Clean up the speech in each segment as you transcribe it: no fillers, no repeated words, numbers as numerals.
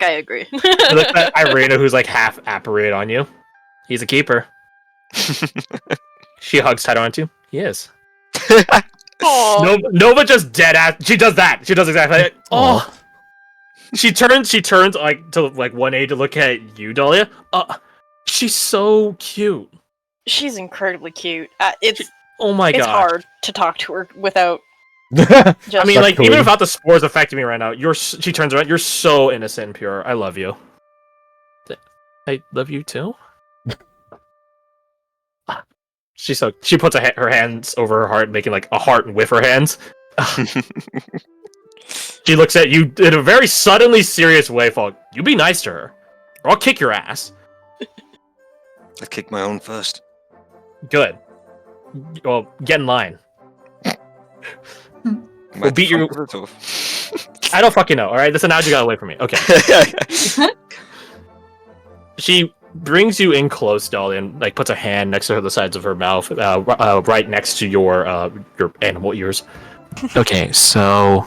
I agree. You look at Irina, who's like half apparated on you. He's a keeper. She hugs tight onto you. He is. Nova just dead ass. She does that. She does exactly that. Oh. She turns like to like 180 to look at you, Dahlia. She's so cute. She's incredibly cute. Oh my god. It's hard to talk to her without. I mean, like, even without the spores affecting me right now, she turns around. You're so innocent and pure. I love you. I love you too. She puts her hands over her heart, making like a heart with her hands. She looks at you in a very suddenly serious way. Falk, you be nice to her, or I'll kick your ass. I kicked my own first. Good. Well, get in line. We'll beat you. I don't fucking know. All right, this analogy got away from me. Okay. She brings you in close, Dolly, and like puts a hand next to the sides of her mouth, right next to your animal ears. Okay, so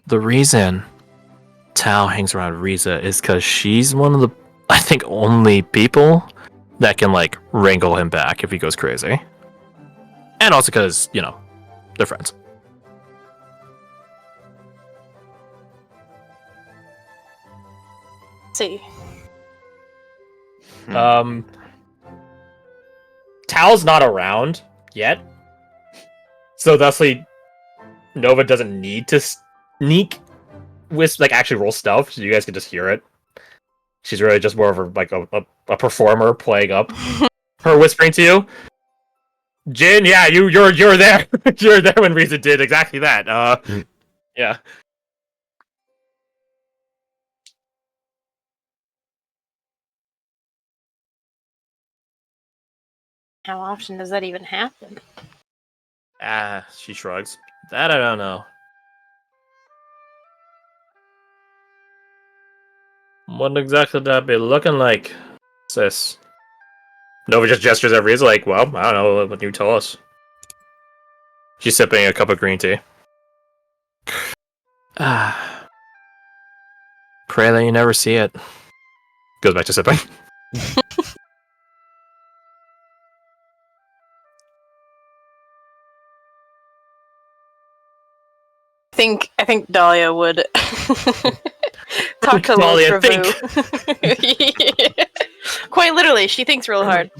the reason Tao hangs around Riza is because she's one of the, I think, only people that can like wrangle him back if he goes crazy, and also because they're friends. See. Tao's not around yet, so thusly Nova doesn't need to sneak with like actually roll stealth, so you guys can just hear it. She's really just more of a performer playing up her whispering to you. Jin, yeah, you're there. You're there when Riza did exactly that. Yeah. How often does that even happen? She shrugs. That I don't know. What exactly that be looking like, sis? Nova just gestures at Riza like, well, I don't know, what you tell us. She's sipping a cup of green tea. Pray that you never see it. Goes back to sipping. I think Dahlia would talk to Dahlia, think. Quite literally, she thinks real hard.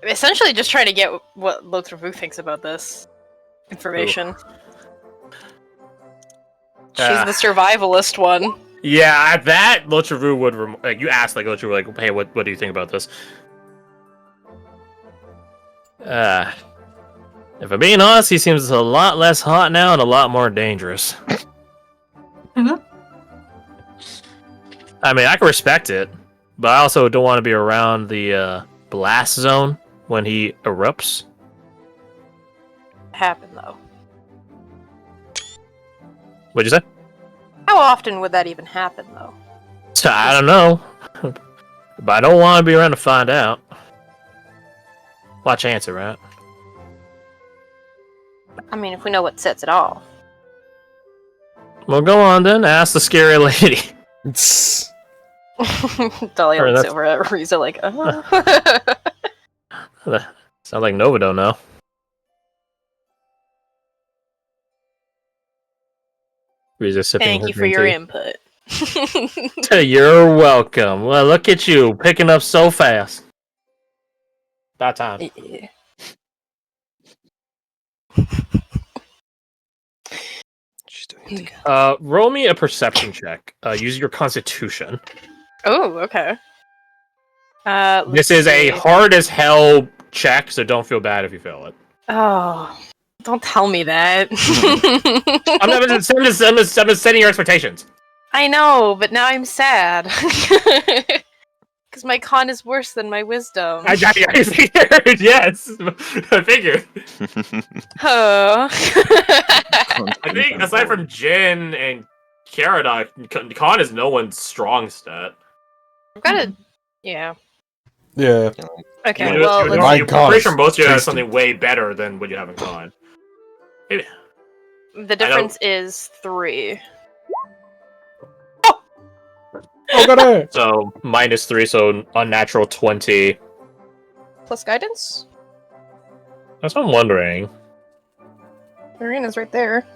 Essentially just trying to get what Lothravu thinks about this information. Ooh. She's the survivalist one. Yeah, at that, Lothravu would you asked like Lothravu like, hey, what do you think about this? If I'm being honest, he seems a lot less hot now and a lot more dangerous. I mean, I can respect it, but I also don't want to be around the blast zone when he erupts. Happen though. What'd you say? How often would that even happen though? So, I don't know, but I don't want to be around to find out. Watch answer, right? I mean, if we know what sets it off. Well, go on then. Ask the scary lady. Dahlia looks over at Riza like, Sounds like Nova don't know. Riza sipping. Thank you for your input. You're welcome. Well, look at you picking up so fast. About time. Yeah. Roll me a perception check. Use your constitution. Oh, okay. This is a hard as hell check, so don't feel bad if you fail it. Oh, don't tell me that. I'm just setting your expectations. I know, but now I'm sad. Because my con is worse than my wisdom. I figured, yes. I figured. Oh. I think, aside from Jin and Kiara, con is no one's strong stat. I've got a... Yeah. Yeah. Okay, well, I'm pretty sure most of you have something way better than what you have in con. The difference is 3. Oh, got it! So -3, so unnatural 20. Plus guidance? That's what I'm wondering. Marina's right there.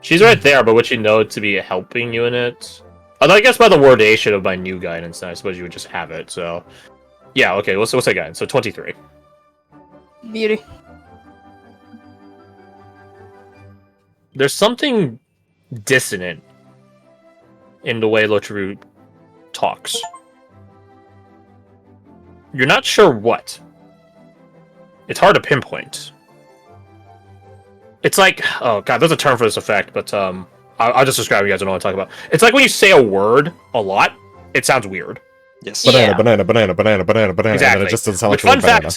She's right there, but would she know to be helping you in it? Although I guess by the wordation of my new guidance, I suppose you would just have it. So, yeah, okay. What's that guidance? So 23. Beauty. There's something dissonant in the way Lotru talks. You're not sure what. It's hard to pinpoint. It's like, oh god, there's a term for this effect, but I'll just describe it. You guys don't know what I'm talking about. It's like when you say a word a lot, it sounds weird. Yes. Banana, Yeah. banana, banana, banana, banana, banana, and then it just doesn't sound like Which, a banana.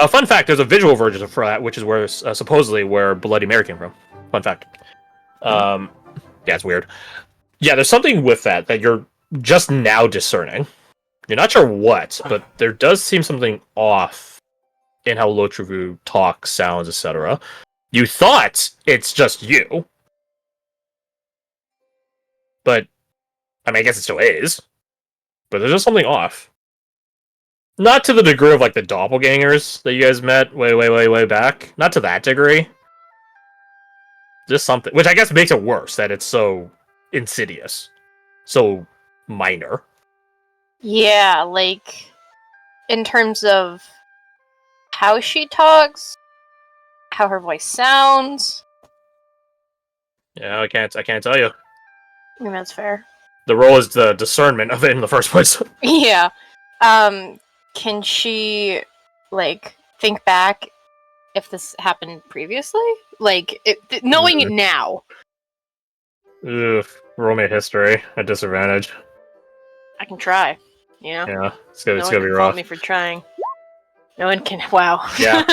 fun fact, there's a visual version for that, which is where supposedly where Bloody Mary came from. Fun fact. Yeah, it's weird. Yeah, there's something with that you're just now discerning. You're not sure what, but there does seem something off in how Lotru talks, sounds, etc. You thought it's just you, but I mean, I guess it still is. But there's just something off. Not to the degree of like the doppelgangers that you guys met way back. Not to that degree. Just something, which I guess makes it worse that it's so insidious, so minor. Yeah, like, in terms of how she talks, how her voice sounds. Yeah, I can't tell you. I mean, that's fair. The role is the discernment of it in the first place. Yeah. Can she, like, think back if this happened previously? Like, knowing it now. Ugh, roll me a history at disadvantage. I can try. You know? Yeah, it's gonna No one be can fault rough. me for trying. No one can. Wow. Yeah.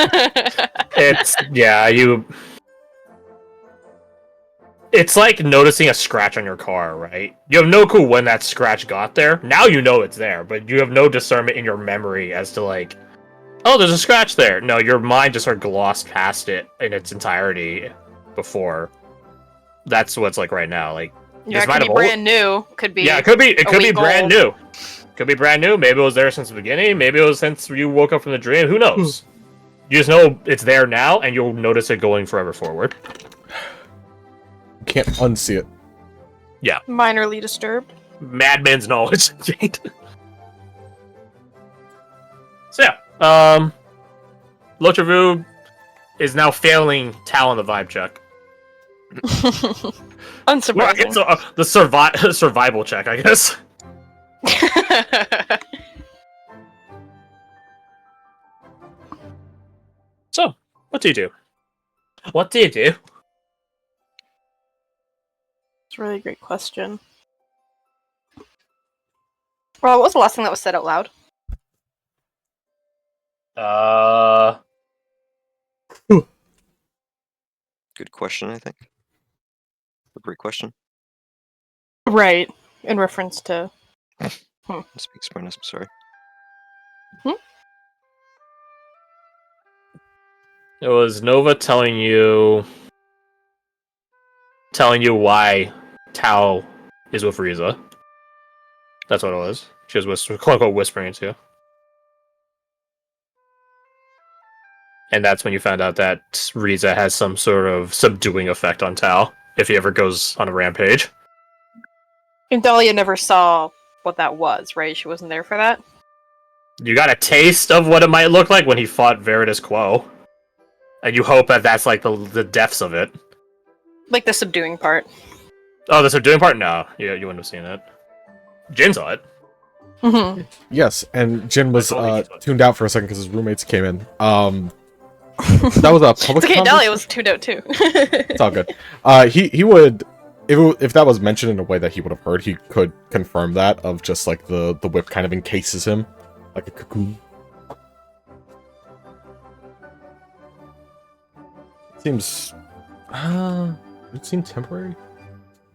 It's like noticing a scratch on your car, right? You have no clue when that scratch got there. Now you know it's there, but you have no discernment in your memory as to like, oh, there's a scratch there. No, your mind just sort of glossed past it in its entirety before. That's what it's like right now. Like, Yeah, it could be brand new. Could be. yeah, it could be week brand old. new. Could be brand new. Maybe it was there since the beginning. Maybe it was since you woke up from the dream. Who knows? You just know it's there now, and you'll notice it going forever forward. Can't unsee it. Minorly disturbed. Madman's knowledge. So yeah, Lotru is now failing Tal on the vibe check. Unsurprising. Well, I guess, the survival check, I guess. So, what do you do? What do you do? It's a really great question. Well, what was the last thing that was said out loud? Good question, I think. A great question. Right. In reference to. Speak smartness, I'm sorry. It was Nova telling you why Tao is with Riza. That's what it was. She was quote unquote whispering it to you. And that's when you found out that Riza has some sort of subduing effect on Tao if he ever goes on a rampage. And Dahlia never saw what that was, right? She wasn't there for that? You got a taste of what it might look like when he fought Veritas Quo. And you hope that that's like the depths of it. Like the subduing part. Oh, the subduing part? No. Yeah, you wouldn't have seen it. Jin saw it. Mm-hmm. Yes, and Jin was I totally get it. tuned out for a second because his roommates came in. That was a public. It's okay, conversation? Dahlia was tuned out too. It's all good. He would, if that was mentioned in a way that he would have heard, he could confirm that of just like the whip kind of encases him like a cocoon. Seems, it seemed temporary.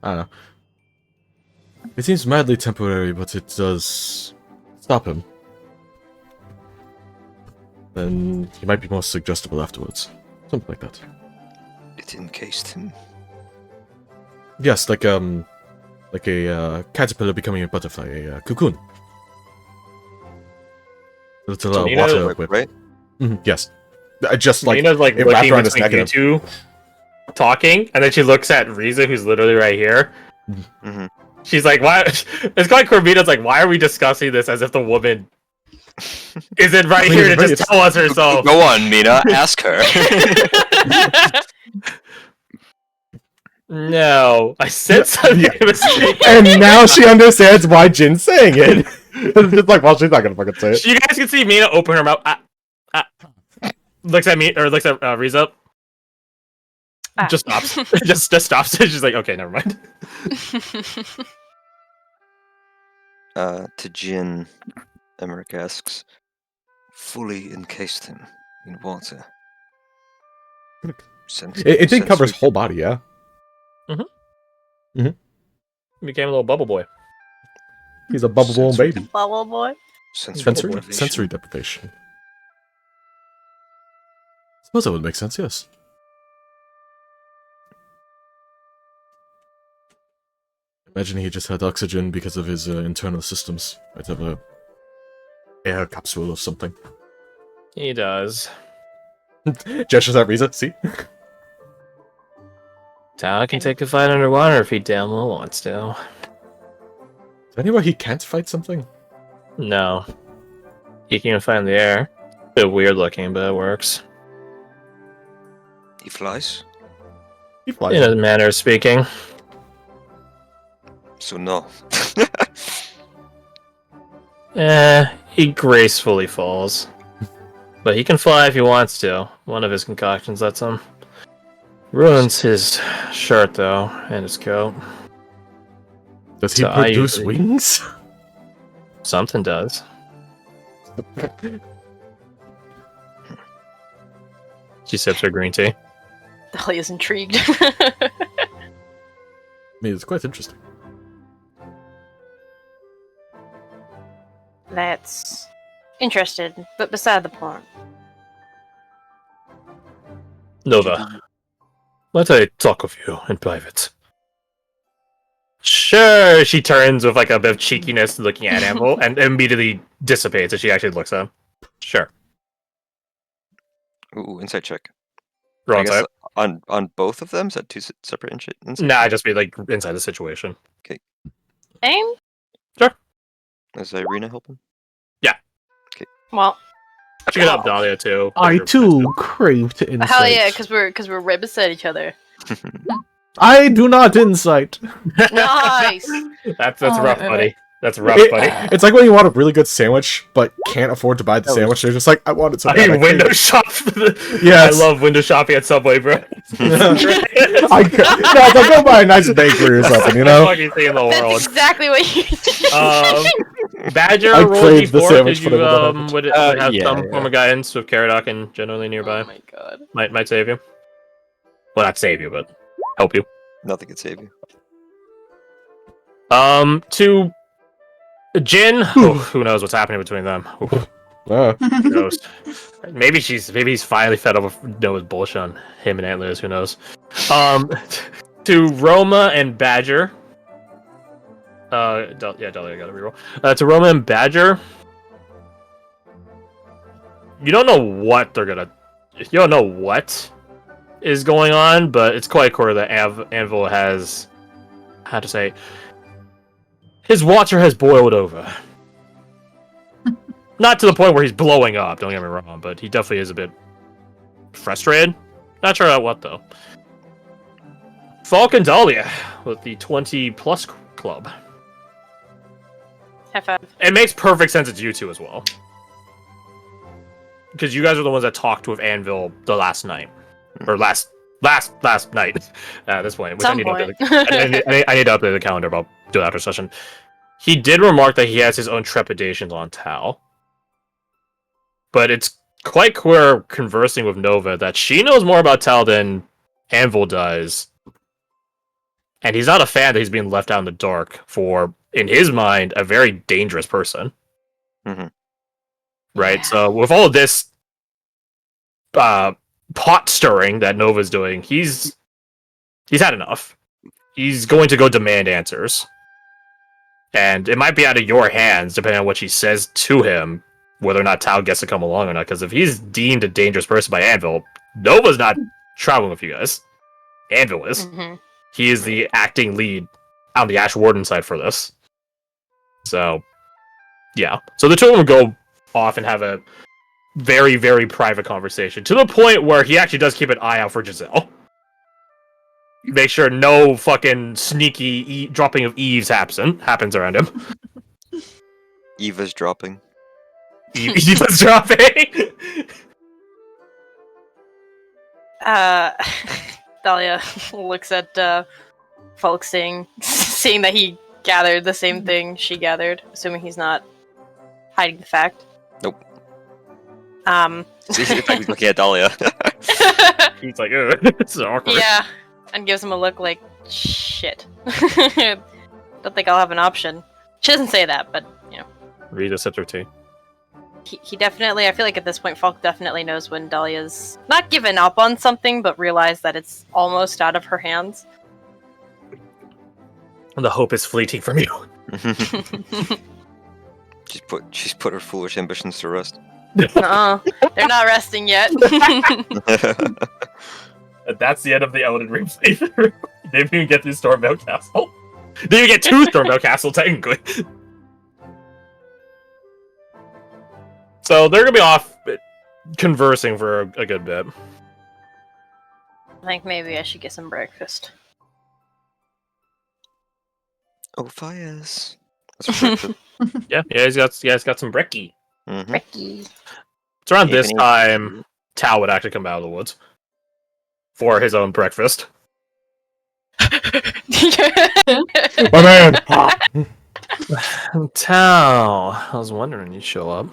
I don't know. It seems madly temporary, but it does stop him. Then he might be more suggestible afterwards. Something like that. It encased him. Yes, like a caterpillar becoming a butterfly, a cocoon. Little So Nina- water whip. right? Yes. I just like Mina's like it wrapped looking around his between neck you and two, talking, and then she looks at Riza, who's literally right here. Mm-hmm. She's like, "Why?" It's like Corvina's like, "Why are we discussing this as if the woman isn't right I mean, here to it's- just tell us herself?" Go on, Mina. Ask her. No, I said something. Yeah. I was saying- and now she understands why Jin's saying it. It's just like, well, she's not gonna fucking say it. You guys can see Mina open her mouth. Looks at me or looks at Riza. Ah. Just stops. just stops. She's like, okay, never mind. To Jin, Emmerich asks, fully encased him in water. It did cover his whole body, yeah. Became a little bubble boy. He's a bubble blown baby. Bubble boy. Sensory deprivation. Suppose that would make sense, yes. Imagine he just had oxygen because of his internal systems. Might have a air capsule or something. He does. Gestures at Riza, see? Tao can take a fight underwater if he damn well wants to. Is there anywhere he can't fight something? No. He can fight in the air. Bit weird looking, but it works. He flies? He flies. In a manner of speaking. So no. He gracefully falls. But he can fly if he wants to. One of his concoctions lets him. Ruins his shirt, though, and his coat. Does he So I produce usually- wings? Something does. She sips her green tea. Dahlia's intrigued. I mean, it's quite interesting. That's interested, but beside the point. Nova, let I talk with you in private. Sure, she turns with like a bit of cheekiness looking at Anvil and immediately dissipates as she actually looks at him. Sure. Ooh, insight check. Wrong I guess type. on both of them? Is that two separate insight? Nah, just be like inside the situation. Aim? Is Irina helping? Well, She can help Dahlia too. I too crave to insight. hell yeah, because we're right beside each other. I do not insight. Nice. That's Oh, rough, right, buddy. right. That's rough, buddy. It's like when you want a really good sandwich, but can't afford to buy the sandwich. They're just like, I want it so I bad. mean, I window crave shop. Yes. I love window shopping at Subway, bro. it. I could, no, it's like go buy a nice bakery or something, you know? Fucking thing in the That's world. exactly what you Badger, I roll crave the D4. sandwich, Did but I you will not have it. would it have some form of guidance with Caradoc and generally nearby? Oh my god. Might save you. Well, not save you, but help you. Nothing can save you. To Jin. Oh, who knows what's happening between them? Oof, who knows? Maybe he's finally fed up with Noah's bullshit on him and Antlers. Who knows? To Roma and Badger. Yeah, Dahlia got a reroll. To Roma and Badger. You don't know what they're gonna. You don't know what is going on, but it's quite clear that Anvil has. How to say? His water has boiled over. Not to the point where he's blowing up, don't get me wrong, but he definitely is a bit frustrated. Not sure about what, though. Falk and Dahlia with the 20 plus club. High five. It makes perfect sense it's you two as well. Because you guys are the ones that talked with Anvil the last night. Or last night at this point. Which Some I need to point. update I need to update the calendar about do it after session. He did remark that he has his own trepidations on Tau. But it's quite clear conversing with Nova that she knows more about Tau than Anvil does. And he's not a fan that he's being left out in the dark for, in his mind, a very dangerous person. Mhm. Right? So with all of this pot stirring that Nova's doing, he's had enough. he's going to go demand answers. And it might be out of your hands, depending on what she says to him, whether or not Tao gets to come along or not. Because if he's deemed a dangerous person by Anvil, Nova's not traveling with you guys. Anvil is. Mm-hmm. He is the acting lead on the Ash Warden side for this. So, yeah. So the two of them go off and have a very, very private conversation, to the point where he actually does keep an eye out for Giselle. Make sure no fucking sneaky dropping of Eves happens around him. Eva's dropping. Eva's dropping! Dahlia looks at Falk seeing that he gathered the same thing she gathered, assuming he's not hiding the fact. Nope. See, He's looking at Dahlia. He's like, ugh, this is awkward. yeah, and gives him a look like, shit. Don't think I'll have an option. She doesn't say that, but, you know. Read a sip or two. He definitely, I feel like at this point, Falk definitely knows when Dahlia's not given up on something, but realized that it's almost out of her hands. The hope is fleeting from you. She's put her foolish ambitions to rest. Uh-uh. They're not resting yet. That's the end of the Elden Ring playthrough. They didn't even get through Stormvale Castle. They didn't even get to Stormvale Castle, technically. So they're gonna be off conversing for a good bit. I think maybe I should get some breakfast. Oh, fires. That's perfect. Yeah, you guys got some brekkie. Mhm. Ricky. It's around this Evening. time Tao would actually come out of the woods for his own breakfast. My man! Tao, I was wondering you'd show up.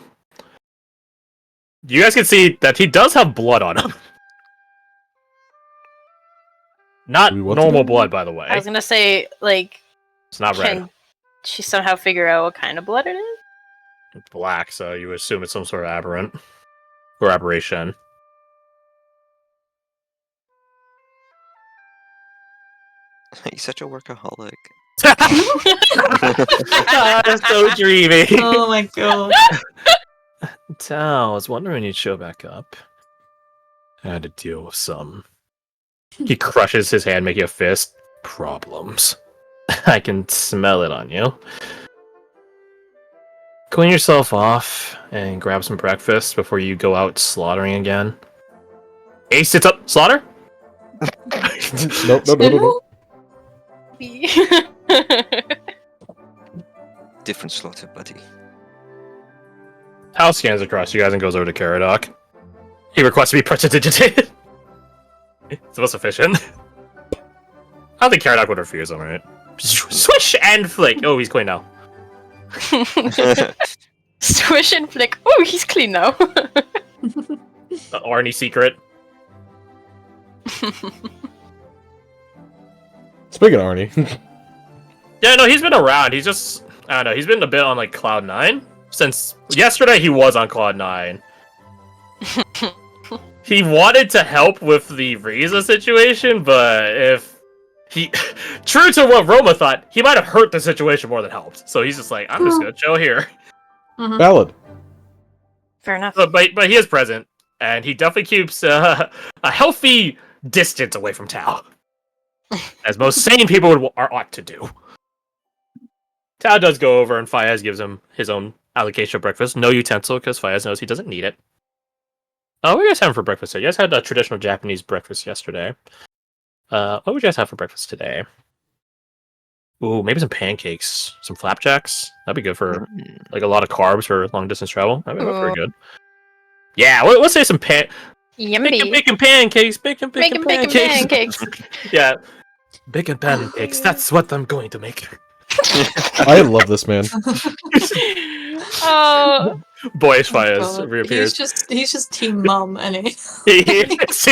You guys can see that he does have blood on him. Not Wait, what's normal it? blood, by the way. I was gonna say, like, It's not red. can she somehow figure out what kind of blood it is? It's black, so you assume it's some sort of aberrant. Or aberration. He's such a workaholic. That's so dreamy. Oh my god. Tao, I was wondering you'd show back up. I had to deal with some. He crushes his hand, making a fist. Problems. I can smell it on you. Clean yourself off and grab some breakfast before you go out slaughtering again. Ace sits up. Slaughter? Nope. Different slaughter, buddy. Tao scans across you guys and goes over to Caradoc. He requests to be prestidigitated. It's most efficient. I don't think Caradoc would refuse him, right? Swish and flick. Oh, he's clean now. Swish and flick. Oh, he's clean now. Arnie secret. Speaking of Arnie. Yeah, no, he's been around. He's just, I don't know, he's been a bit on like Cloud 9. Since yesterday, he was on Cloud 9. He wanted to help with the Riza situation, but if he, true to what Roma thought, he might have hurt the situation more than helped. So he's just like, I'm just gonna chill here. Mhm. Valid. Fair enough. But he is present, and he definitely keeps a healthy distance away from Tao, as most sane people ought to do. Tao does go over, and Fayez gives him his own allocation of breakfast. No utensil, because Fayez knows he doesn't need it. Oh, what are you guys having for breakfast today? You guys had a traditional Japanese breakfast yesterday. What would you guys have for breakfast today? Ooh, maybe some pancakes, some flapjacks. That'd be good for like a lot of carbs for long distance travel. That'd be pretty good. Yeah, let's say some Yummy. bacon pancakes. Bacon Bacon pancakes. pancakes. Yeah, bacon pancakes. That's what I'm going to make. I love this man. Oh, Boyish Fayez God. reappears. He's just team mum, and See,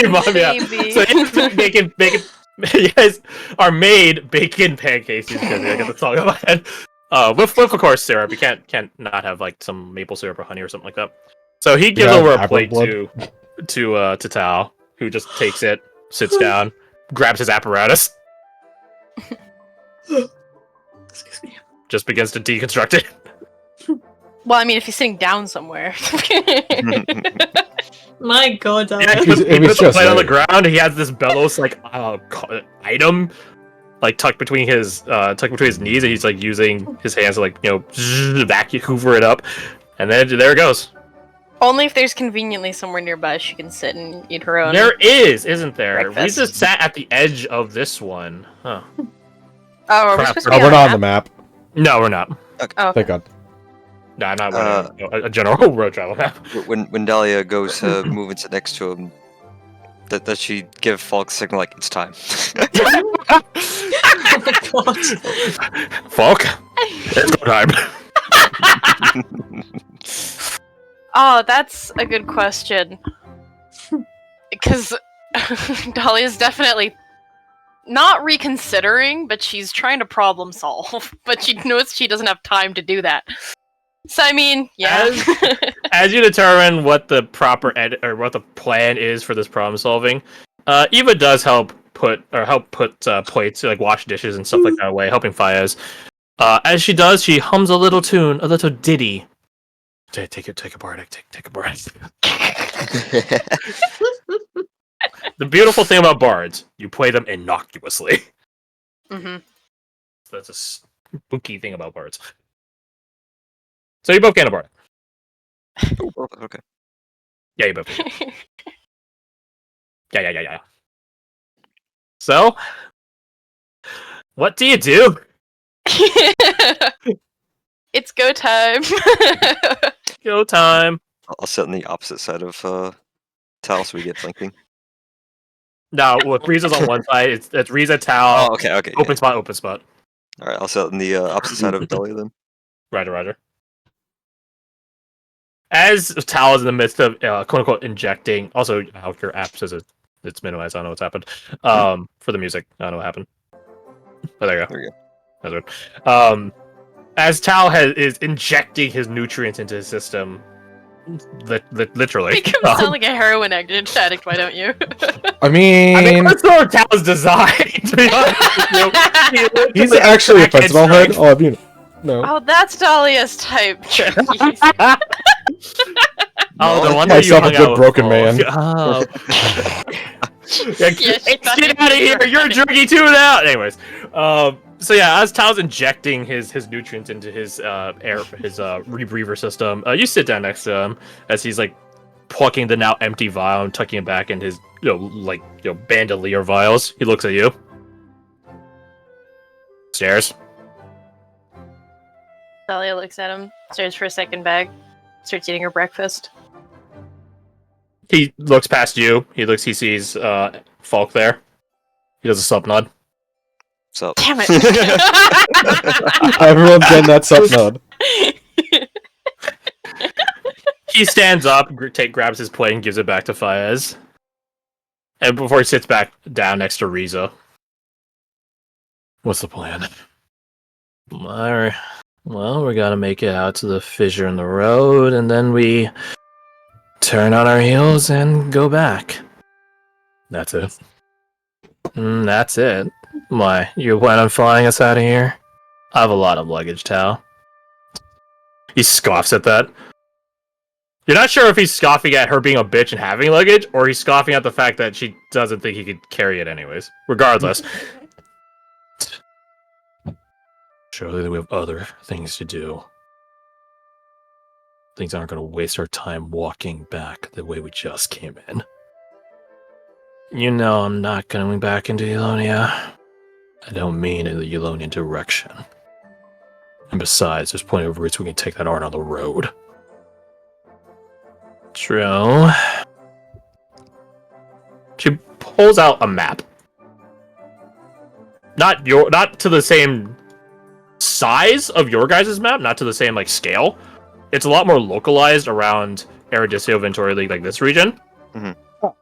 Mom, yeah. baby. So bacon. You guys are made bacon pancakes. You guys I get the song in my head. With of course syrup. You can't not have like some maple syrup or honey or something like that. So he gives Yeah, over a apple plate blood. to Tao, who just takes it, sits down, grabs his apparatus. Excuse me. Just begins to deconstruct it. Well, I mean, if he's sitting down somewhere. My god, Yeah, Dahlia. he puts It was the just plate on the there. ground. He has this bellows like item, like tucked between his knees, and he's like using his hands to like vacuum hoover it up, and then there it goes. Only if there's conveniently somewhere nearby she can sit and eat her own. There is, isn't there? Breakfast. Risa sat at the edge of this one. Huh. Oh, are we Crap. supposed to be Oh, we're on not on a the map? map. No, we're not. Oh, Thank God. No, I'm not running a general road travel map. When Dahlia goes to move and sit next to him, does she give Falk a signal like it's time? Oh my god. Falk, it's go time. Oh, that's a good question. Because Dahlia's definitely not reconsidering, but she's trying to problem solve. But she knows she doesn't have time to do that. So I mean, yeah. As you determine what the proper or what the plan is for this problem solving, Eva does help put plates, like wash dishes and stuff like that away, helping Fayez. As she does, she hums a little tune, a little ditty. Take a breath. Take a breath. The beautiful thing about bards, you play them innocuously. hmm That's a spooky thing about bards. So you both can a bard. Oh, okay. Yeah, you both can. Yeah. So, what do you do? It's go time. Go time. I'll sit on the opposite side of Tal so we get flanking. No, with Riza's on one side, it's Riza, Tal, Oh, okay. open spot. All right, I'll sit on the opposite side of Dahlia then. Roger. As Tal is in the midst of quote unquote injecting, also your app says it's minimized. I don't know what's happened. For the music, I don't know what happened. But there you go. There you go. That's weird. As Tal is injecting his nutrients into his system, literally. Make him sound like a heroin addict, why don't you? I mean, that's sort of Tal's design. To be honest with you. he's actually a crackhead fentanyl head. strength. Oh, I mean, no. Oh, that's Dahlia's type. Jeez. Oh, the one Myself that you a hung good out broken with. man. Oh. Yeah, she thought Get out of here! You're drinking too now. Anyways, so yeah, as Tal's injecting his nutrients into his rebreather system, you sit down next to him as he's like plucking the now empty vial and tucking it back in his bandolier vials. He looks at you. Stares. Dahlia looks at him, stares for a second bag, starts eating her breakfast. He looks past you. He sees Falk there. He does a sup nod. So Damn it! Everyone's getting that sup nod. He stands up, grabs his plate, and gives it back to Fayez. And before he sits back down next to Riza. What's the plan? Well, we gotta make it out to the fissure in the road, and then we turn on our heels and go back. That's it. That's it. Why, you plan on flying us out of here? I have a lot of luggage, Tal. He scoffs at that. You're not sure if he's scoffing at her being a bitch and having luggage, or he's scoffing at the fact that she doesn't think he could carry it anyways. Regardless. Surely we have other things to do. Things aren't going to waste our time walking back the way we just came in. You know I'm not going back into Elonia. I don't mean in the Elonian direction. And besides, there's plenty of routes we can take that aren't on the road. True. She pulls out a map. Not to the same size of your guys' map, not to the same scale. It's a lot more localized around Eruditio Ventori League, like this region.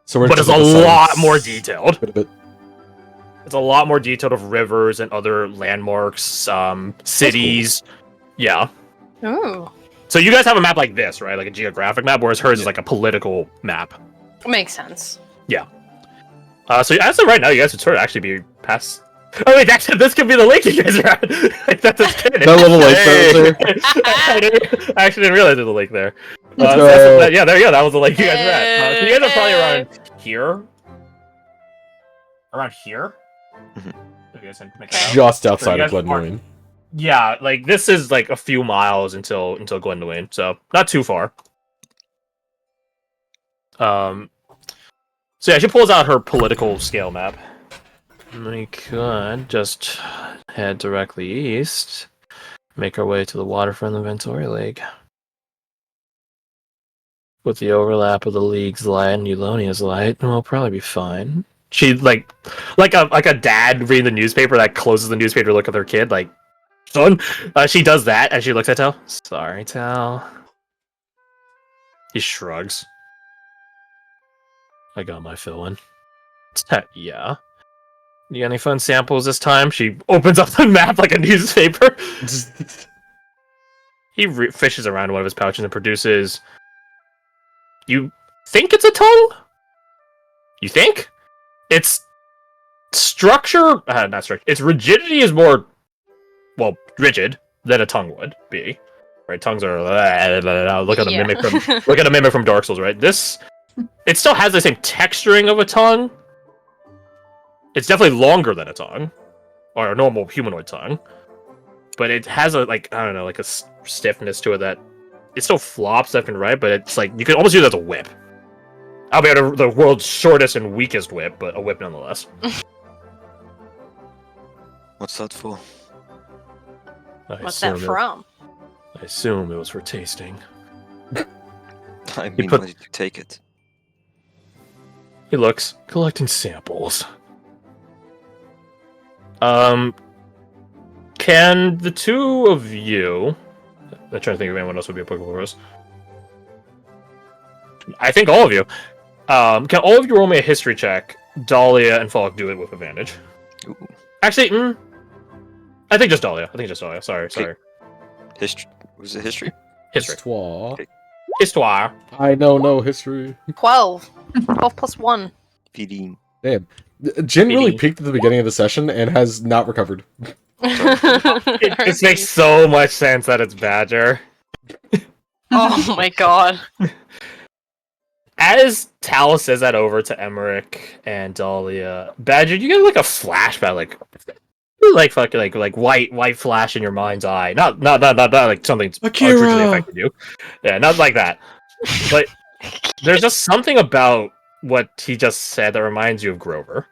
So we're But it's just a at the lot sides. more detailed. Bit. It's a lot more detailed of rivers and other landmarks, cities. Yeah. Ooh, So you guys have a map like this, right? Like a geographic map, whereas hers is like a political map. makes sense. So as of right now, you guys would sort of actually be past Oh wait, this could be the lake you guys are at. Like, that's a kidding. That little lake that was there. I actually didn't realize there was a lake there. Let's So go. yeah, there you go. That was the lake you guys were at. So you guys are probably around here. Around here. Mhm. If you guys can make that out. Just So outside you of guys are- Glenwood. Yeah, like this is like a few miles until Gwendoline, so not too far. So yeah, she pulls out her political scale map. We could just head directly east, make our way to the waterfront of Ventori Lake. With the overlap of the League's light and Eulonia's light, we'll probably be fine. She like a dad reading the newspaper that closes the newspaper to look at their kid, like, son. She does that and she looks at Tal. Sorry, Tal. He shrugs. I got my fill in. Yeah. You got any fun samples this time? She opens up the map like a newspaper. He fishes around in one of his pouches and produces. You think it's a tongue? You think? Its structure, not structure. Its rigidity is more, well, rigid than a tongue would be. Right? Tongues are. Look at a mimic from Dark Souls. Right? This, it still has the same texturing of a tongue. It's definitely longer than a tongue, or a normal humanoid tongue, but it has a a stiffness to it that it still flops left and right. But it's like you can almost use it as a whip. I'll be the world's shortest and weakest whip, but a whip nonetheless. What's that for? What's that from? I assume it was for tasting. I mean, put- why did you take it? He looks, collecting samples. Can the two of you? I'm trying to think if anyone else would be applicable for us. I think all of you. Can all of you roll me a history check? Dahlia and Falk do it with advantage. Ooh. Actually, I think just Dahlia. Sorry. History? Was it history? History. Histoire. Histoire. I know no history. 12. 12 plus 1. 15. Damn. Jin really Maybe. peaked at the beginning of the session and has not recovered. It makes so much sense that it's Badger. Oh my god. As Tal says that over to Emmerich and Dahlia, Badger, you get like a flashback, like fucking like white flash in your mind's eye. Not like something Akira! originally affected you. Yeah, not like that. But there's just something about what he just said that reminds you of Grover.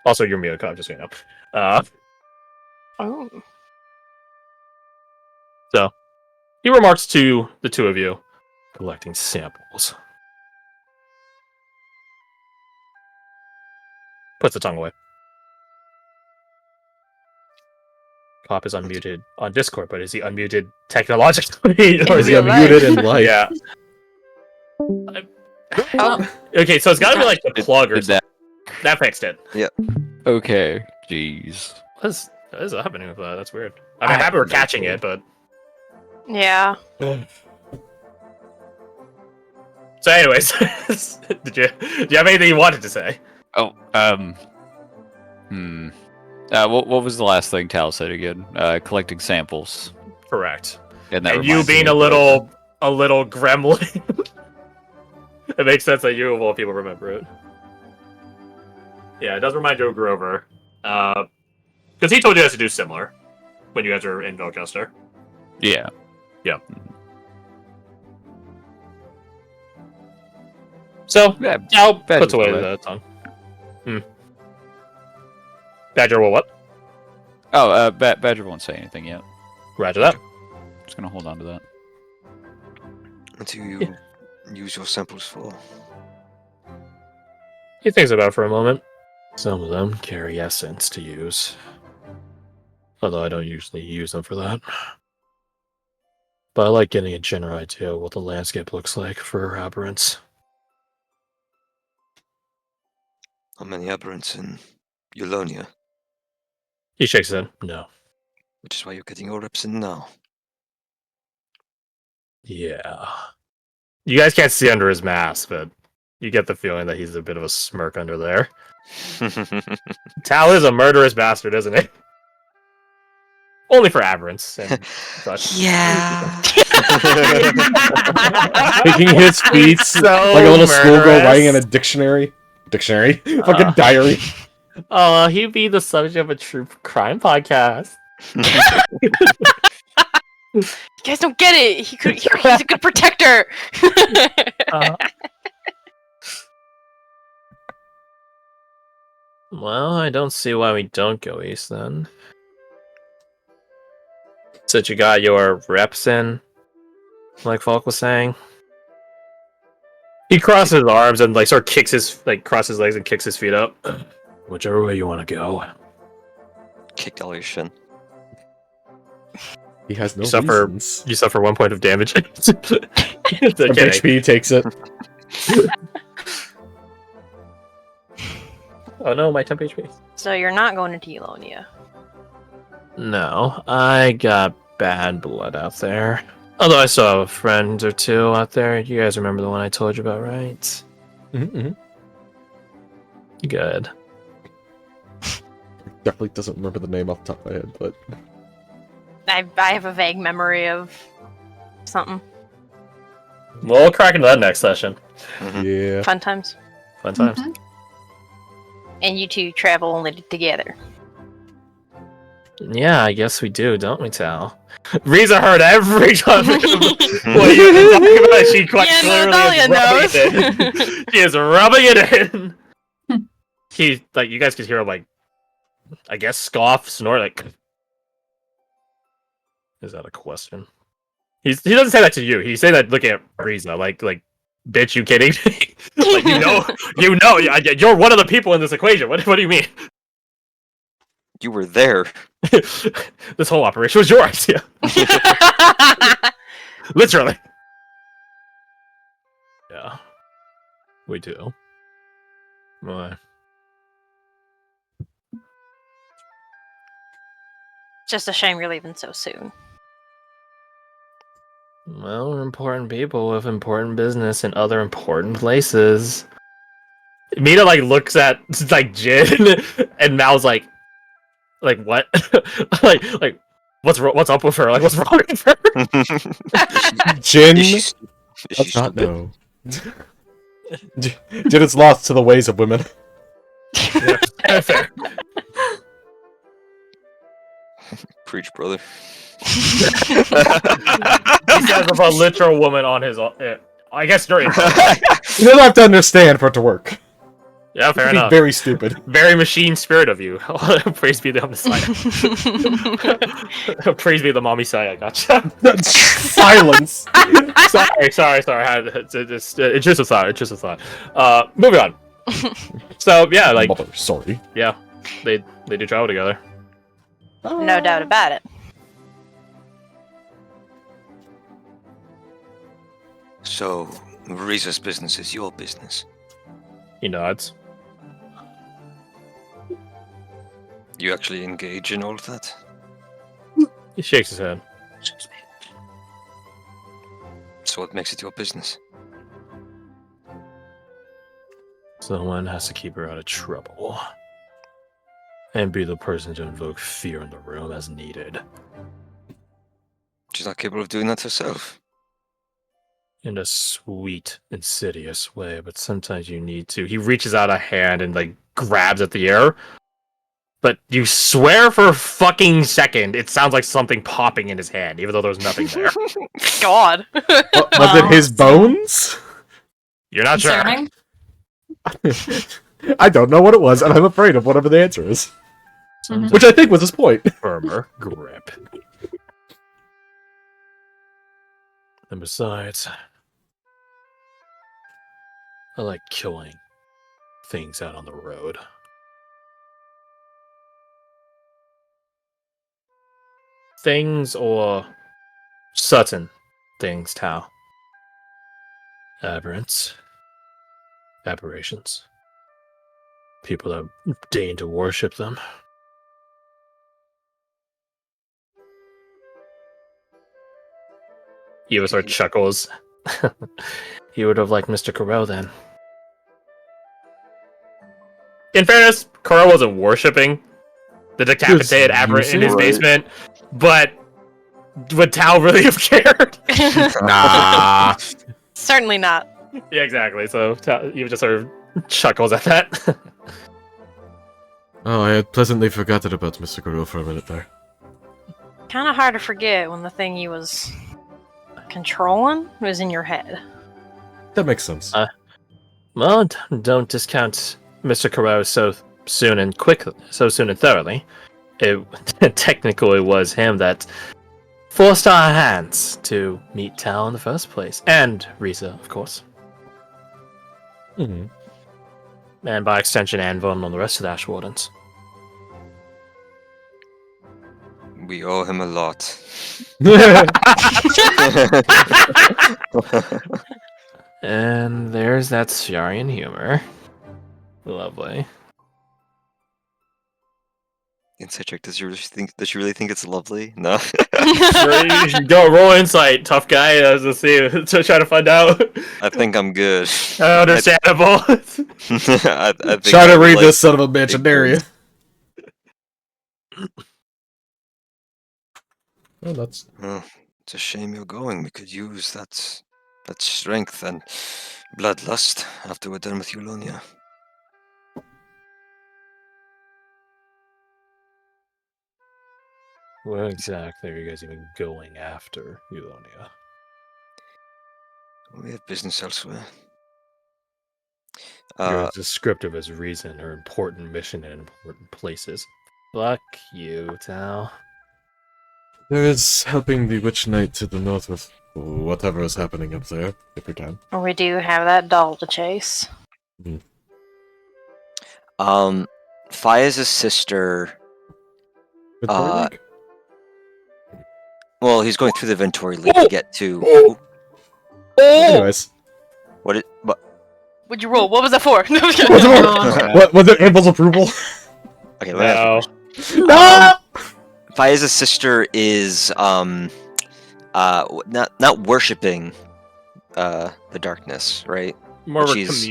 Also, you're Miyako, I'm just saying up. Oh. So he remarks to the two of you, collecting samples. Puts the tongue away. Cop is unmuted on Discord, but is he unmuted technologically? Or is he real life? Unmuted in life. Yeah. Oh. Okay, so it's gotta be like the Did- plug or did something. That fixed it. Okay, jeez. What is happening with that? That's weird. I mean, I'm happy we're catching it, but... Yeah. So anyways, do you have anything you wanted to say? Oh, what was the last thing Tal said again? Collecting samples. Correct. And, that And you reminds me being of a little gremlin. It makes sense that you of all people remember it. Yeah, it does remind you of Grover. Because he told you guys to do similar when you guys were in Velcaster. Yeah. So, Yeah, Al Badger's puts away away. the tongue. Badger will what? Oh, Badger won't say anything yet. Roger that. Just gonna hold on to that. What do you use your samples for? He thinks about it for a moment. Some of them carry essence to use. Although I don't usually use them for that. But I like getting a general idea of what the landscape looks like for aberrants. How many aberrants in Eulonia? He shakes his head. No. Which is why you're getting your reps in now. Yeah. You guys can't see under his mask, but You get the feeling that he's a bit of a smirk under there. Tal is a murderous bastard, isn't he? Only for aberrants and such. Yeah. Picking his feet So like a little schoolgirl murderous. writing in a dictionary. Fucking diary. Oh, he'd be the subject of a true crime podcast. You guys don't get it. He's a good protector. Well, I don't see why we don't go east then. Since you got your reps in, like Falk was saying. He crosses his arms and like sort of kicks his crosses his legs and kicks his feet up. Whichever way you want to go. Kicked all your shin. He has no You suffer- reasons. You suffer 1 point of damage. It's Some okay. HP takes it. Oh no, my temp HP. So you're not going into Elonia. No, I got bad blood out there. Although I still have a friend or two out there. You guys remember the one I told you about, right? Mm-hmm. Good. Definitely doesn't remember the name off the top of my head, but I have a vague memory of something. We'll crack into that next session. yeah. Fun times. Fun times. And you two travel only together. Yeah, I guess we do, don't we, Tal? Riza heard every time what you've been talking about. She quite clearly is rubbing it in. She is rubbing it in. He, like, you guys could hear him, like, I guess, scoff, snort, like... Is that a question? He doesn't say that to you. He's saying that looking at Riza, like, bitch, you kidding me? Like, you're one of the people in this equation. What do you mean? You were there. This whole operation was your idea. Literally. Yeah. We do. Why? Just a shame you're leaving so soon. Well, we're important people with important business in other important places. Mina looks at Jin and Mal's like what? like what's up with her? Like what's wrong with her? Jin Is she does not stupid? know. Jin is lost to the ways of women. Yeah, fair. Preach, brother. He says of a literal woman on his. I guess during. You don't have to understand for it to work. Yeah, fair It'd be enough. very stupid. Very machine spirit of you. Praise be the Messiah. Praise be the mommy Messiah. Gotcha. Silence. Sorry. It's just a thought. Moving on. So yeah, Mother, sorry. yeah, they do travel together. No doubt about it. So, Riza's business is your business. He nods. You actually engage in all of that? He shakes his head. So what makes it your business? Someone has to keep her out of trouble. And be the person to invoke fear in the room as needed. She's not capable of doing that herself. In a sweet, insidious way, but sometimes you need to. He reaches out a hand and grabs at the air. But you swear for a fucking second it sounds like something popping in his hand, even though there's nothing there. God. Was it his bones? You're not sure. Concerning. I don't know what it was, and I'm afraid of whatever the answer is. Mhm. Which I think was his point. Firmer grip. And besides, I like killing things out on the road. Things or certain things, Tao. Aberrants. Aberrations. People that deign to worship them. He sort of chuckles. He would have liked Mr. Carell then. In fairness, Kuro wasn't worshipping the decapitated aberrant in his Right. basement, but would Tao really have cared? Nah. Certainly not. Yeah, exactly. So you just sort of chuckles at that. Oh, I had pleasantly forgotten about Mr. Guru for a minute there. Kind of hard to forget when the thing you was controlling was in your head. That makes sense. Well, don't discount Mr. Kuro so soon and thoroughly. It technically was him that forced our hands to meet Tao in the first place, and Risa, of course, Mhm. and by extension, Anvil and all the rest of the Ash Wardens. We owe him a lot. And there's that Sciarian humor. Lovely. Insight check. Does she really think it's lovely? No. You should go roll insight, tough guy, to see to try to find out. I think I'm good. Understandable. I think Try to I read like- this son of a bitch and dare you. Oh, that's... Well, it's a shame you're going. We could use that strength and bloodlust after we're done with Eulonia. Where exactly are you guys even going after Eulonia? We have business elsewhere. You're as descriptive as reason or important mission in important places. Fuck you, Tao. There is helping the Witch Knight to the north with whatever is happening up there, if we can. We do have that doll to chase. Faya's sister. Victoria League? Well, he's going through the Ventori League Oh! to get to. Oh! Anyways. What? Would you roll? What was that for? What was it? Abel's approval? Okay, let me ask you a No. question. Faya's sister is not worshiping the darkness, right? More of a She's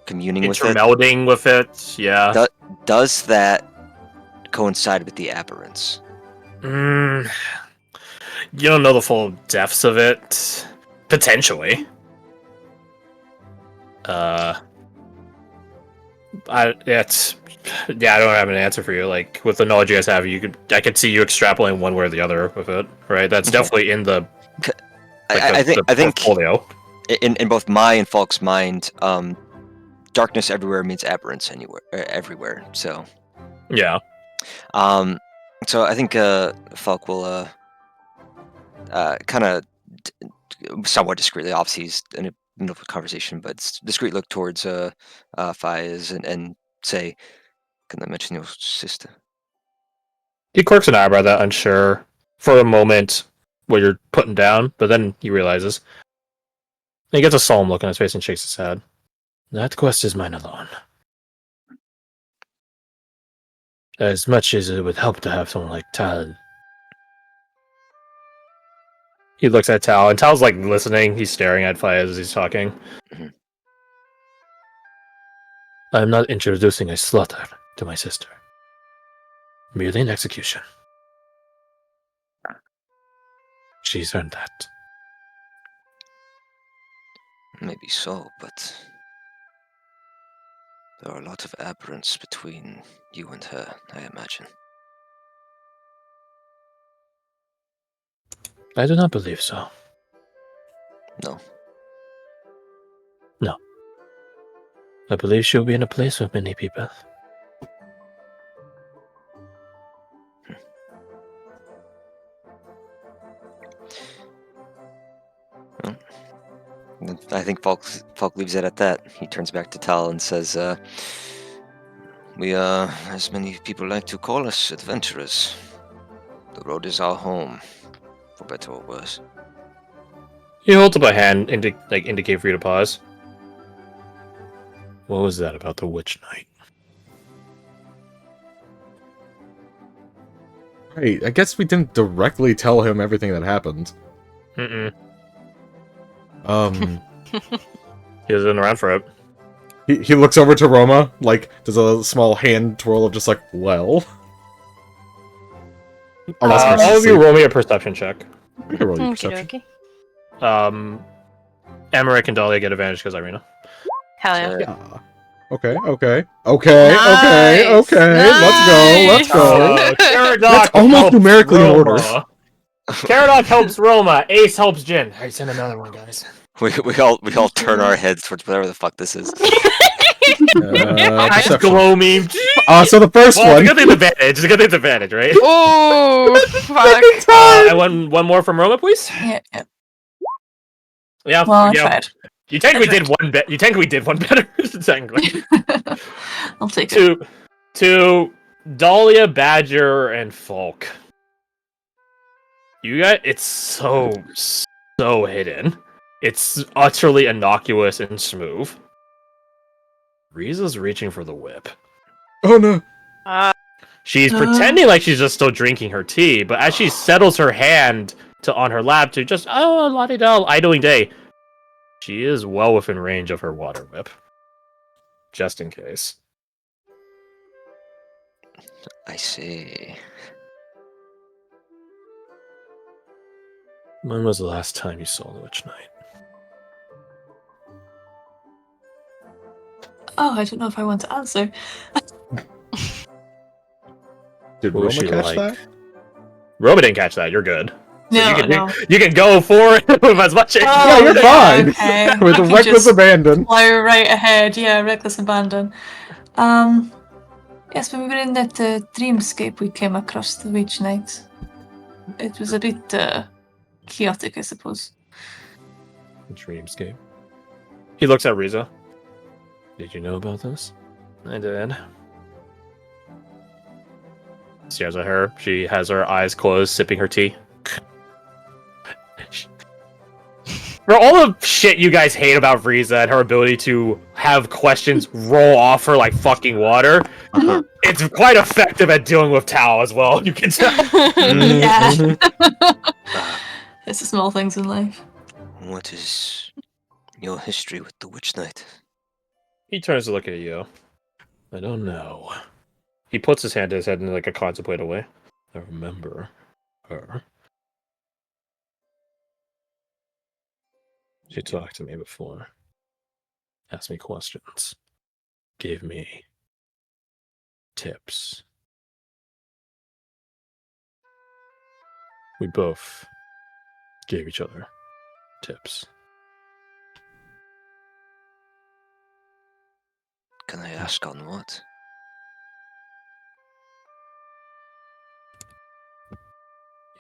communing with it. intermelding with it. Yeah. Does that coincide with the aberrants? You don't know the full depths of it. Potentially. I don't have an answer for you. Like with the knowledge you guys have, I could see you extrapolating one way or the other with it, right? That's Okay. definitely in the I think portfolio. in both my and Falk's mind, darkness everywhere means aberrants everywhere. So Yeah. so I think Falk will kind of somewhat discreetly, obviously he's in a middle of a conversation, but discreet look towards Faiz and say, "Can I mention your sister?" He quirks an eyebrow, that unsure for a moment what you're putting down, but then he realizes. He gets a solemn look on his face and shakes his head. That quest is mine alone. As much as it would help to have someone like Tal. He looks at Tal, and Tal's like listening. He's staring at Faiz as he's talking. Mhm. I'm not introducing a slaughter to my sister. Merely an execution. She's earned that. Maybe so, but there are a lot of aberrants between you and her, I imagine. I do not believe so. No. No. I believe she'll be in a place with many people. I think Falk leaves it at that. He turns back to Tal and says, "We are, as many people like to call us, adventurers. The road is our home, for better or worse." He holds up a hand, indicate for you to pause. What was that about the Witch Knight? Right, I guess we didn't directly tell him everything that happened. Mm-mm. Um, He wasn't around for it. He looks over to Roma, like, does a small hand twirl of just like, well. All of you roll me a perception check. Roll your Okey perception. dokey. Emmerich and Dahlia get advantage because Irina. Hell yeah. So, Yeah. Okay. Let's go. Caradoc That's almost helps numerically in order. Roma. Caradoc helps Roma. Ace helps Jin. I send another one, guys. we all turn our heads towards whatever the fuck this is. Guys, Perception. glow meme. So the first Well, one. it's a good thing advantage. It's a good thing advantage, right? Oh, fuck. I want one more from Roma, please. Yeah. Yeah. Well, I yeah. tried. You technically did one bet. You technically did one better. Technically. I'll take it. To Dahlia, Badger, and Falk. You guys, it's so hidden. It's utterly innocuous and smooth. Riza's reaching for the whip. Oh no. She's pretending like she's just still drinking her tea, but as she settles her hand on her lap to just la-di-da, idling day, she is well within range of her water whip. Just in case. I see. When was the last time you saw the Witch Knight? Oh, I don't know if I want to answer. Did What was Roma she catch like? that? Roma didn't catch that. You're good. No, So you can go for it with as much. Yeah, you're fine. Okay. With I a can reckless just abandon. fly right ahead. Yeah, reckless abandon. Yes, when we were in that dreamscape, we came across the witch knight. It was a bit chaotic, I suppose. Dreamscape. He looks at Riza. Did you know about this? I did. Stares at her. She has her eyes closed, sipping her tea. For all the shit you guys hate about Riza and her ability to have questions roll off her like fucking water, it's quite effective at dealing with Tao as well, you can tell. Yeah. Mm-hmm. It's the small things in life. What is your history with the Witch Knight? He turns to look at you. I don't know. He puts his hand to his head in like a contemplative way. I remember her. She talked to me before. Asked me questions. Gave me tips. We both gave each other tips. Can I ask on what?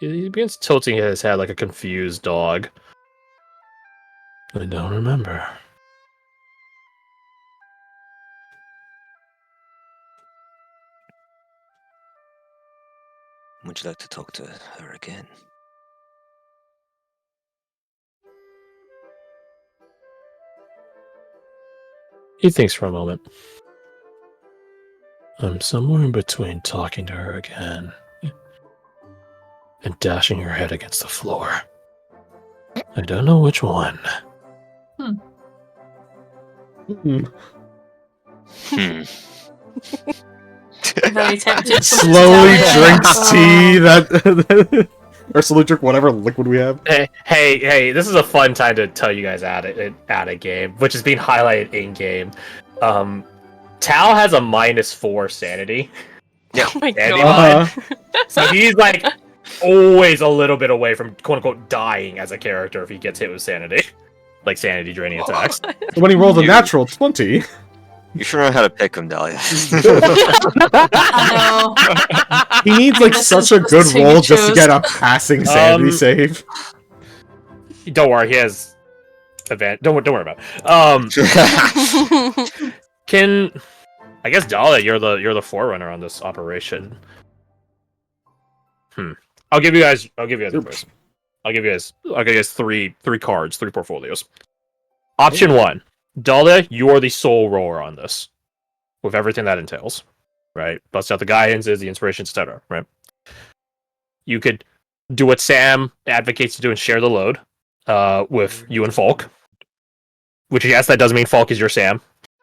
He begins tilting his head like a confused dog. I don't remember. Would you like to talk to her again? He thinks for a moment. I'm somewhere in between talking to her again and dashing her head against the floor. I don't know which one. Hmm. Very tempted. Slowly drinks Oh. tea that or slowly drink whatever liquid we have. Hey, this is a fun time to tell you guys at a game, which is being highlighted in game. Tal has a -4 sanity. Oh my Sanity god. So he's like always a little bit away from quote unquote dying as a character if he gets hit with sanity. Like sanity draining attacks. When he rolls a You- natural 20. You sure know how to pick him, Dahlia. I know. He needs like This such is a the good thing roll you just to chose. get a passing sanity save. Don't worry, he has event. Don't worry about it. Can I guess Dahlia, you're the forerunner on this operation. I'll give you guys a first. I'll give you guys three cards, 3 portfolios. Option 1. Dahlia, you are the sole roller on this. With everything that entails. Right? Bust out the guidances, the inspirations, etc. Right? You could do what Sam advocates to do and share the load with you and Falk. Which, yes, that does mean Falk is your Sam.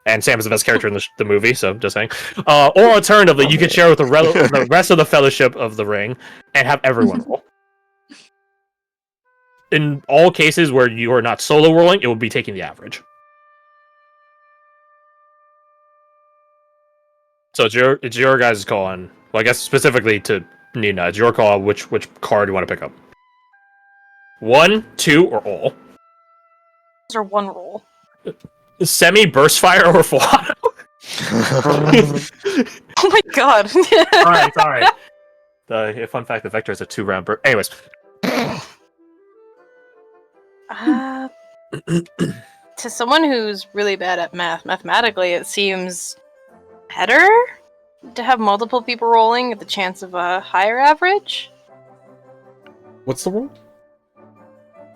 And Sam is the best character in the movie, so just saying. Or alternatively, you could share with the rest of the Fellowship of the Ring and have everyone roll. In all cases where you are not solo rolling, it will be taking the average. So it's your guys' call on. Well, I guess specifically to Nina, it's your call on which card you want to pick up. 1, 2, or all. Or one roll. Semi, burst fire, or Fallout. Oh my god. Sorry. The fun fact: the Vector is a 2-round burst. Anyways. To someone who's really bad at mathematically, it seems better to have multiple people rolling at the chance of a higher average. What's the rule?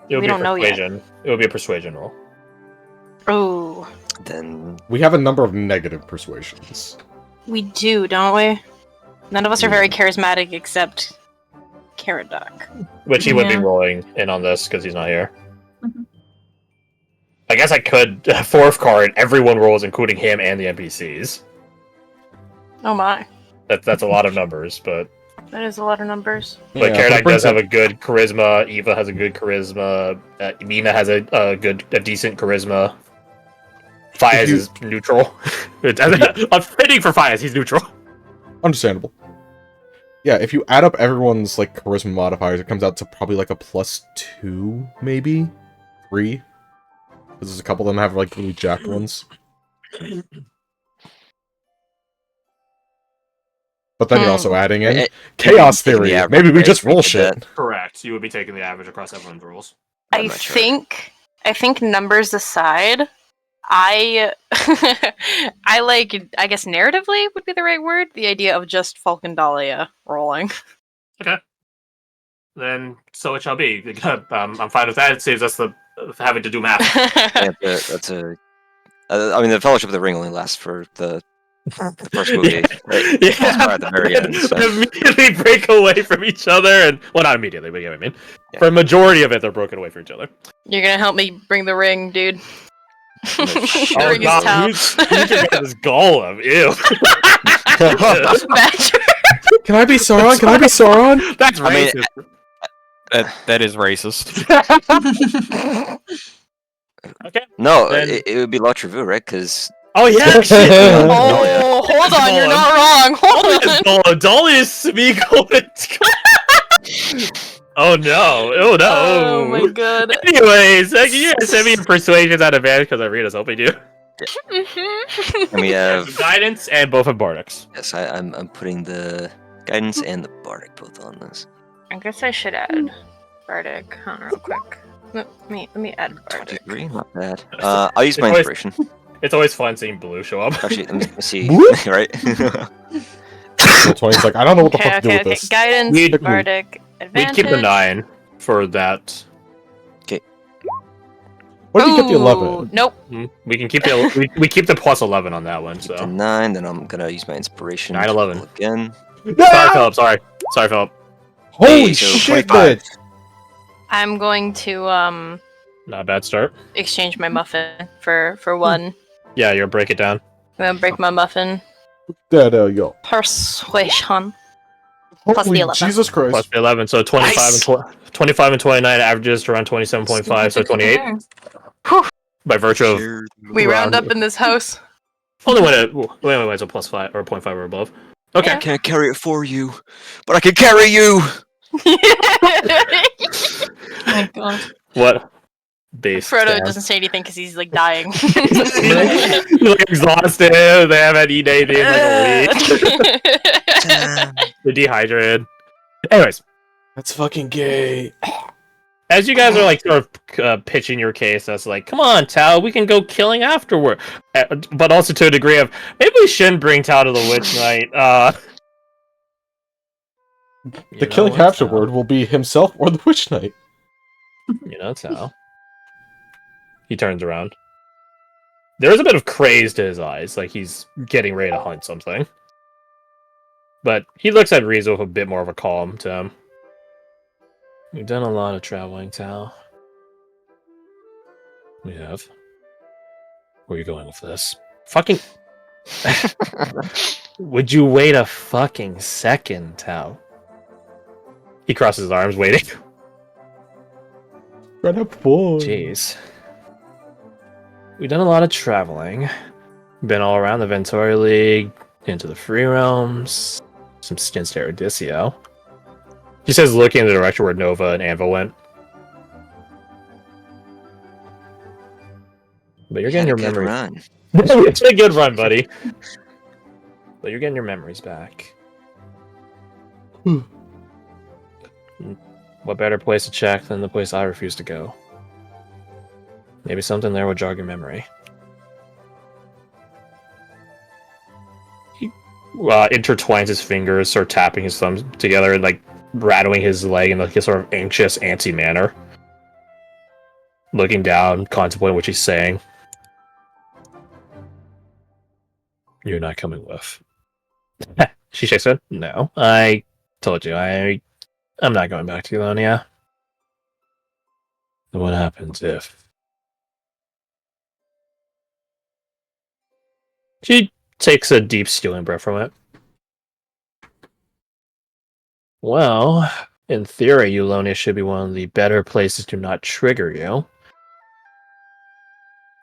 We don't know yet. It would be a persuasion roll. Oh, Then We have a number of negative persuasions. we do, don't we? None of us are very charismatic except Carrot Duck. Which he would be Yeah. rolling in on this because he's not here. Mhm. I guess I could fourth card. Everyone rolls, including him and the NPCs. Oh my. That's a lot of numbers, but That is a lot of numbers. But Yeah, Karadok but does have a good charisma. Eva has a good charisma. Mina has a decent charisma. Fiaz you- is neutral. I'm fitting for Fiaz. He's neutral. Understandable. Yeah, if you add up everyone's like charisma modifiers, it comes out to probably like a +2, maybe 3. Because there's a couple of them have like really jacked ones. But then you're also adding in chaos taking the theory. average, Maybe we right? just roll We did shit. Correct. You would be taking the average across everyone's rules. I'm I not sure. think numbers aside, I I guess narratively would be the right word, the idea of just Falk and Dahlia rolling. Then so it shall be. I'm fine with that. It saves us the having to do math. Yeah, that's a. I mean, the Fellowship of the Ring only lasts for the first movie. Right? Yeah. It's part at the very end. So. Immediately break away from each other, and well, not immediately, but you know what I mean. Yeah. For a majority of it, they're broken away from each other. You're gonna help me bring the ring, dude. No The shit. ring is tough. who's your guys' golem? Ew. Badger. Can I be Sauron? Can I be Sauron? That's I mean, racist. That is racist. Okay. No, Then- it would be La Trevu, right? Because Oh yeah. Shit. Oh, hold on, you're not wrong. Hold on. Dolly is Smeagol. Oh no! Oh no! Oh my god. Anyways, you're gonna send me your persuasion's out of advantage because Irina's helping you. and we have Guidance and both of Bardics. yes, I'm putting the guidance and the bardic both on this. I guess I should add Bardic on real quick. Let me add Bardic. 23, not bad. I'll use my It's always- inspiration. It's always fun seeing Blue show up. Actually, let me see. Whoop. right? Roll 20's like, I don't know what the Okay, fuck to do okay, with okay. this. Guidance, We'd- Bardic, We'd advantage. keep the 9 for that. What if you get the Ooh, 11? Nope. We can keep the we keep the plus 11 on that one. Keep the So 9, then I'm gonna use my inspiration. 9, to 11. roll again. sorry, Philip. Sorry, Philip. Holy Hey, so shit, 25. bitch! I'm going to Not a bad start. exchange my muffin for one. Yeah, you'll break it down. I'm gonna break my muffin. There you go. Persuasion. Plus the Holy 11. Jesus Christ. Plus the 11, so 25 Nice. and 25 and 29 averages to around 27.5, so 28 by virtue of We round up in this house. only when it's a plus 5 or 0.5 or above. Okay. I can't carry it for you, but I can carry you. Oh my god. What? Base. Frodo Sam. doesn't say anything because he's like dying. He's like exhausted. They haven't eaten anything in like a week. Damn. They're dehydrated. Anyways, That's fucking gay. as you guys are like sort of pitching your case, that's like, come on, Tao, we can go killing afterward. But also to a degree of maybe we shouldn't bring Tao to the Witch Night. The killing what, afterward will be himself or the Witch Knight. Tao? Tao. He turns around. There is a bit of craze to his eyes, like he's getting ready to hunt something. But he looks at Rizzo with a bit more of a calm to him. We've done a lot of traveling, Tao. We have. Where are you going with this? Fucking. Would you wait a fucking second, Tao? He crosses his arms, waiting. Run up boy. Jeez. We've done a lot of traveling. Been all around the Ventori League, into the Free Realms, some stints to Erudicio. He says, looking in the direction where Nova and Anvil went. But you're getting your memories. Run. It's a good run, buddy. But you're getting your memories back. What better place to check than the place I refuse to go? Maybe something there will jog your memory. He intertwines his fingers, sort of tapping his thumbs together and like rattling his leg in like a sort of anxious, antsy manner. Looking down, contemplating what she's saying. You're not coming with. She shakes her head. No, I told you, I'm not going back to Elonia. What happens if... She takes a deep stealing breath from it. Well, in theory, Elonia should be one of the better places to not trigger you.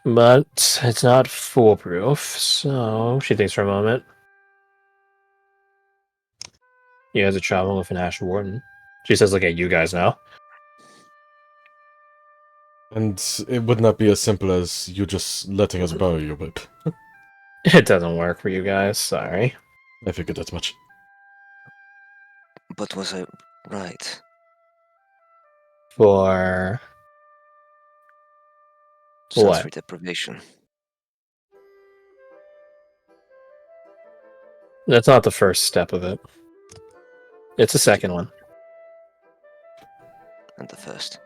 But it's not foolproof, so she thinks for a moment. You guys are traveling with an Ash Warden. She says, look at you guys now. And it would not be as simple as you just letting us borrow your whip. It doesn't work for you guys, sorry. I figured that much. But was I right? For... What? Sensory deprivation. That's not the first step of it. It's the second one. And the first.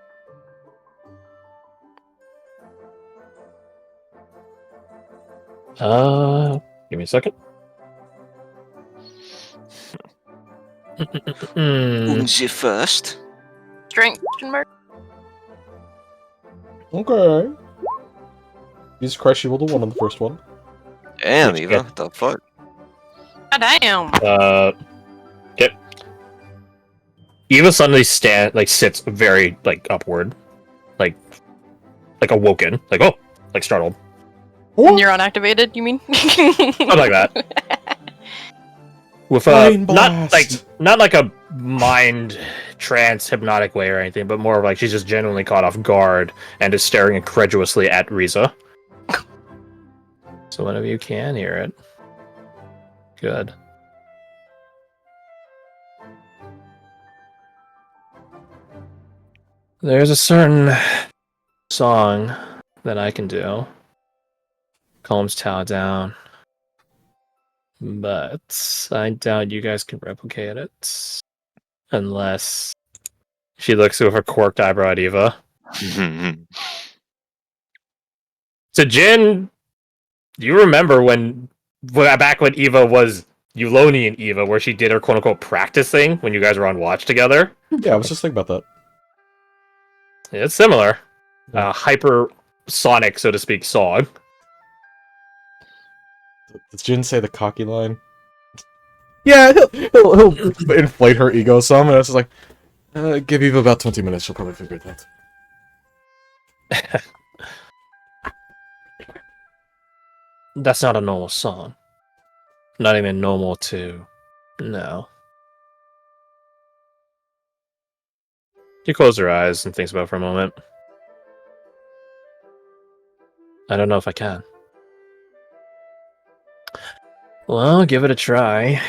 Give me a second. Who's the first? Drink, mark. Okay. Jesus Christ, she rolled a 1 on the first one. Damn, Which Eva, get- what the fuck? God damn. Okay. Eva suddenly sits very, upward. Like awoken. Like, oh! Like, startled. Neuron activated, you mean? Something like that. With Brain not blast. like a mind trance hypnotic way or anything, but more of like she's just genuinely caught off guard and is staring incredulously at Riza. So one of you can hear it. Good. There's a certain song that I can do. Calms Tao down. But I doubt you guys can replicate it. Unless she looks with her quirked eyebrow at Eva. So Jin, do you remember back when Eva was Eulonian Eva, where she did her quote unquote practice thing when you guys were on watch together? Yeah, I was just thinking about Yeah, it's similar. Yeah. Hypersonic, so to speak, song. that. Does Jin say the cocky line? Yeah, he'll inflate her ego some, and it's just like, give Eva about 20 minutes, she'll probably figure it out. That's not a normal song. Not even normal to... No. She closes her eyes and thinks about it for a moment. I don't know if I can. Well, give it a try.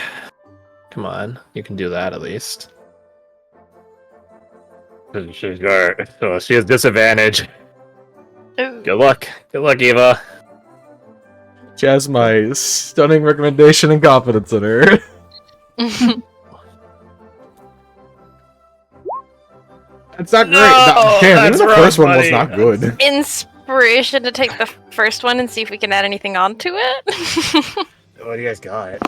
Come on, you can do that at least. She has disadvantage. Ooh. Good luck. Good luck, Eva. She has my stunning recommendation and confidence in her. It's not great. No, Damn, that's even the rough, first one was buddy. not good. Inspiration to take the first one and see if we can add anything onto it. What do you guys got?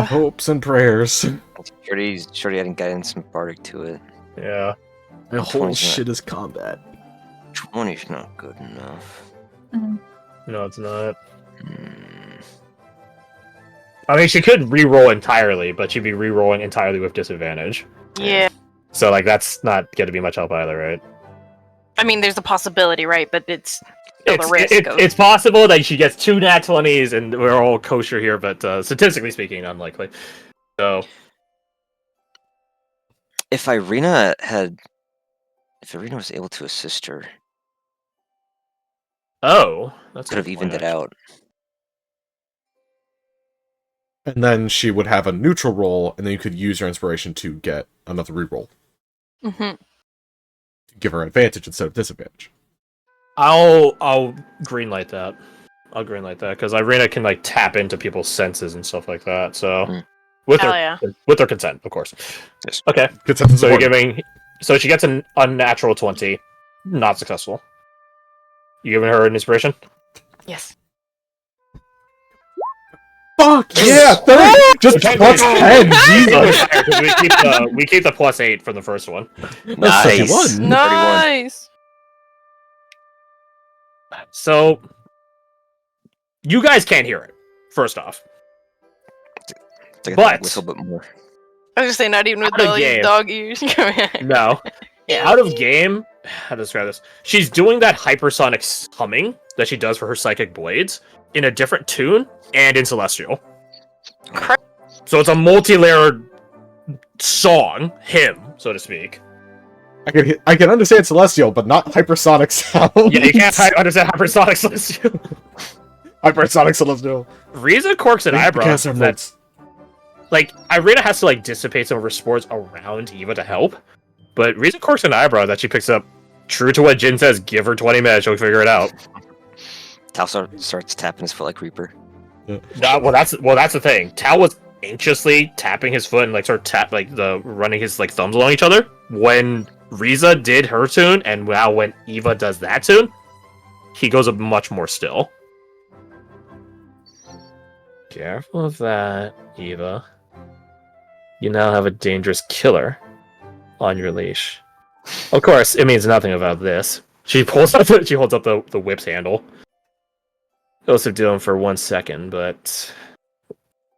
Hopes and prayers. Shorty hadn't gotten some bardic to it. Yeah. The whole 20's not- shit is combat. 20's not good enough. No, it's not. Hmm. I mean, she could re-roll entirely, but she'd be re-rolling entirely with disadvantage. Yeah. So, like, that's not going to be much help either, right? I mean, there's a possibility, right? But it's still the risk. It's possible that she gets 2 nat 20s and we're all kosher here, but statistically speaking, unlikely. So, If Irina was able to assist her, that's could have evened it out. And then she would have a neutral roll, and then you could use your inspiration to get another reroll. Mm-hmm. Give her advantage instead of disadvantage. I'll greenlight that. I'll greenlight that because Irina can like tap into people's senses and stuff like that. So, with Hell her yeah. with their consent, of course. Yes. Okay. Consent is So you're important. giving. So she gets an unnatural 20, not successful. You giving her an inspiration? Yes. Fuck yeah! 30! Just Okay. plus 10! Jesus! we keep the +8 from the first one. That's Nice. 31. Nice. So you guys can't hear it. First off, It's like a But- whistle, but more. I was just saying, not even with Out of all these game. dog ears. no. Yeah. Out of game, how to describe this? She's doing that hypersonic humming that she does for her psychic blades in a different tune and in Celestial. Cra- So it's a multi-layered song, hymn, so to speak. I can understand Celestial, but not hypersonic sound. Yeah, you can't understand hypersonic Celestial. Hypersonic Celestial. Riza corks an eyebrow. Because they're That's like Irina has to like dissipate some of her spores around Eva to help. But Riza corks an eyebrow that she picks up. True to what Jin says, give her 20 minutes, she'll figure it out. Tal starts tapping his foot like Reaper. Well, that's the thing. Tal was anxiously tapping his foot and like sort of running his like thumbs along each other when Riza did her tune, and now when Eva does that tune, he goes up much more still. Careful of that, Eva. You now have a dangerous killer on your leash. Of course, it means nothing about this. She holds up the whip's handle. It'll subdue him for 1 second, but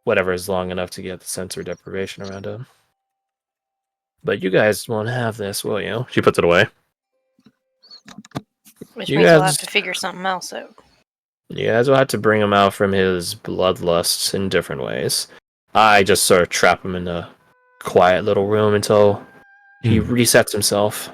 whatever is long enough to get the sensory deprivation around him. But you guys won't have this, will you? She puts it away. Which You means we'll guys- have to figure something else out. You guys will have to bring him out from his bloodlusts in different ways. I just sort of trap him in a quiet little room until he resets himself.